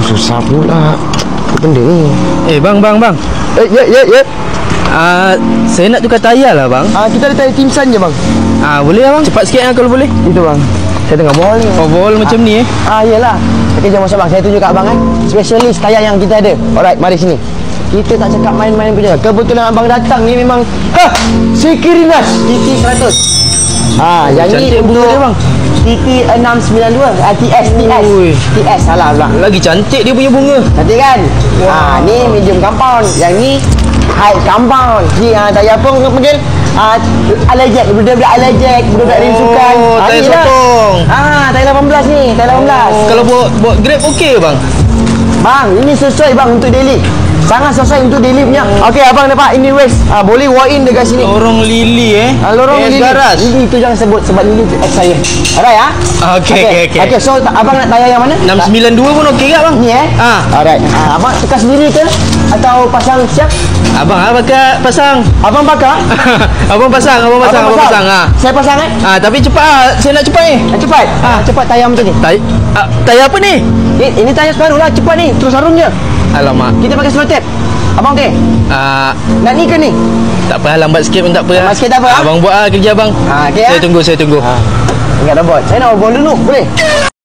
susah pula. Apa benda ni? Bang. Ya. Saya nak tukar tayar lah bang. Kita ada tayar Timsan je bang. Boleh lah bang. Cepat sikit kalau boleh. Itu bang. Saya tengah bol ni. Bol macam ni Yelah. Okey, jom masuk bang. Saya tunjuk kat abang specialist tayar yang kita ada. Alright, mari sini. Kita tak cakap main-main punya. Kebetulan abang datang ni memang Sekirinas TT100. Yang ni untuk dia bang. TT692 TS salah pula. Lagi cantik dia punya bunga. Cantik kan? Ni medium compound. Yang ni high compound. Ni tayar apa panggil? Alajek, budak-budak Alajek, budak-budak ring sukan. Tayar sotong. Tayar 18 ni, tayar 18. Kalau buat grab okey bang? Bang, ini sesuai bang untuk daily. Sangat sesuai untuk daily punya. Okey, abang dapat ini waste. Boleh walk in dekat sini. Lorong lili lorong lili. Garas. Itu jangan sebut sebab lili ex saya. Alright Okey. Okey, so abang nak tayar yang mana? 692 pun okey tak bang? Ni Alright. Abang tukar sendiri ke atau pasang siap? Abang pakai pasang. Abang bakar? Abang pasang. Saya pasang tapi cepat saya nak cepat ni. Cepat. Cepat tayar macam ni. Tayar apa ni? Ini tayar sekarang lah, cepat ni. Terus harun je. Alamak. Kita pakai slow tape. Abang okey? Nak ni ke ni? Tak apa, lambat sikit pun tak apa. Lambat sikit tak apa. Abang buat kerja abang. Okey. Saya tunggu. Ingat dah buat. Saya nak buat dulu, boleh?